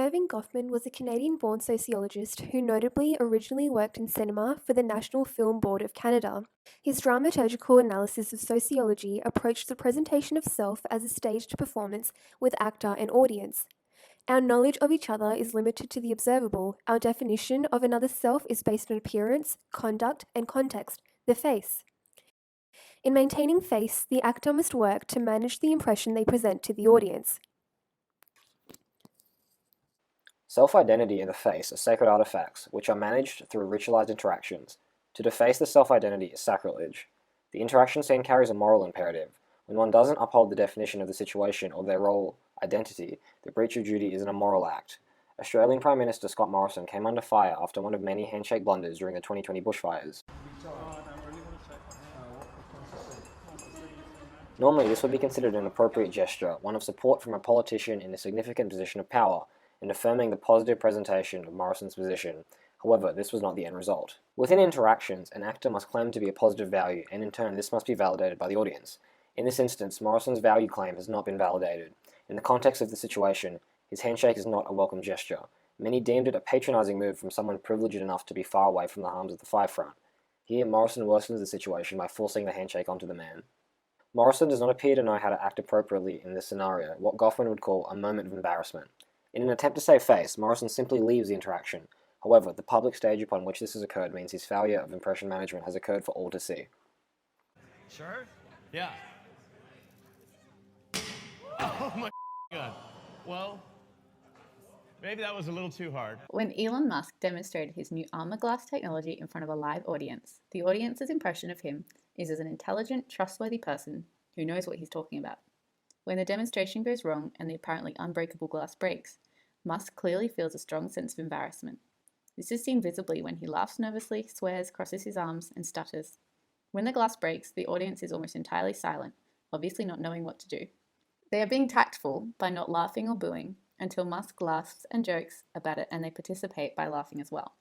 Evrving Goffman was a Canadian-born sociologist who notably originally worked in cinema for the National Film Board of Canada. His dramaturgical analysis of sociology approached the presentation of self as a staged performance with actor and audience. Our knowledge of each other is limited to the observable. Our definition of another self is based on appearance, conduct, and context, the face. In maintaining face, the actor must work to manage the impression they present to the audience. Self-identity and the face are sacred artifacts, which are managed through ritualized interactions. To deface the self-identity is sacrilege. The interaction scene carries a moral imperative. When one doesn't uphold the definition of the situation or their role identity, the breach of duty is an immoral act. Australian Prime Minister Scott Morrison came under fire after one of many handshake blunders during the 2020 bushfires. Normally, this would be considered an appropriate gesture, one of support from a politician in a significant position of power, and affirming the positive presentation of Morrison's position. However, this was not the end result. Within interactions, an actor must claim to be a positive value, and in turn this must be validated by the audience. In this instance, Morrison's value claim has not been validated. In the context of the situation, his handshake is not a welcome gesture. Many deemed it a patronizing move from someone privileged enough to be far away from the harms of the fire front. Here, Morrison worsens the situation by forcing the handshake onto the man. Morrison does not appear to know how to act appropriately in this scenario, what Goffman would call a moment of embarrassment. In an attempt to save face, Morrison simply leaves the interaction. However, the public stage upon which this has occurred means his failure of impression management has occurred for all to see. Sure? Yeah. Oh my God. Well, maybe that was a little too hard. When Elon Musk demonstrated his new armor glass technology in front of a live audience, the audience's impression of him is as an intelligent, trustworthy person who knows what he's talking about. When the demonstration goes wrong and the apparently unbreakable glass breaks, Musk clearly feels a strong sense of embarrassment. This is seen visibly when he laughs nervously, swears, crosses his arms, and stutters. When the glass breaks, the audience is almost entirely silent, obviously not knowing what to do. They are being tactful by not laughing or booing until Musk laughs and jokes about it and they participate by laughing as well.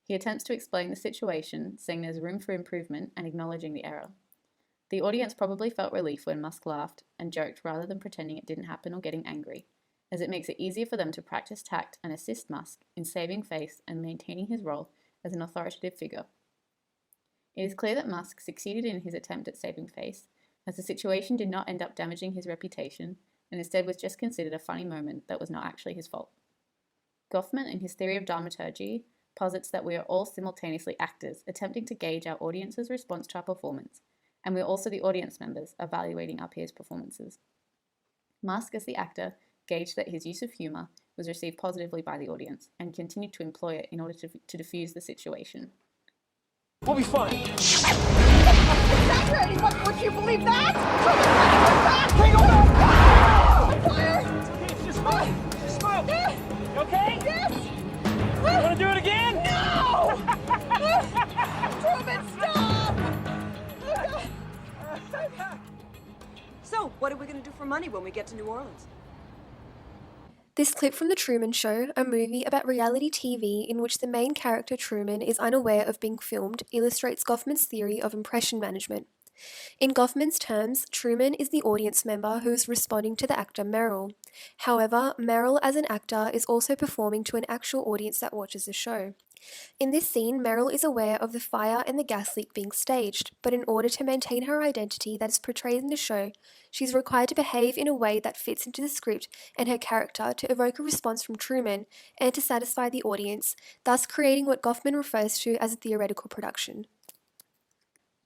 He attempts to explain the situation, saying there's room for improvement and acknowledging the error. The audience probably felt relief when Musk laughed and joked rather than pretending it didn't happen or getting angry, as it makes it easier for them to practice tact and assist Musk in saving face and maintaining his role as an authoritative figure. It is clear that Musk succeeded in his attempt at saving face, as the situation did not end up damaging his reputation and instead was just considered a funny moment that was not actually his fault. Goffman, in his theory of dramaturgy, posits that we are all simultaneously actors attempting to gauge our audience's response to our performance, and we are also the audience members evaluating our peers' performances. Musk, as the actor, gauged that his use of humour was received positively by the audience and continued to employ it in order to diffuse the situation. We'll be fine. Exaggerating, but would you believe that? Hang on! Fire! Just smoke! Just smoke! You okay? Yes! You want to do it again? No! Truman, stop! So, what are we going to do for money when we get to New Orleans? This clip from The Truman Show, a movie about reality TV in which the main character Truman is unaware of being filmed, illustrates Goffman's theory of impression management. In Goffman's terms, Truman is the audience member who is responding to the actor Merrill. However, Merrill as an actor is also performing to an actual audience that watches the show. In this scene, Merrill is aware of the fire and the gas leak being staged, but in order to maintain her identity that is portrayed in the show, she is required to behave in a way that fits into the script and her character to evoke a response from Truman and to satisfy the audience, thus creating what Goffman refers to as a theoretical production.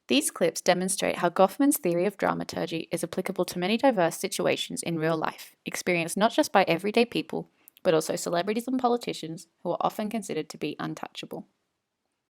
These clips demonstrate how Goffman's theory of dramaturgy is applicable to many diverse situations in real life, experienced not just by everyday people, but also celebrities and politicians who are often considered to be untouchable.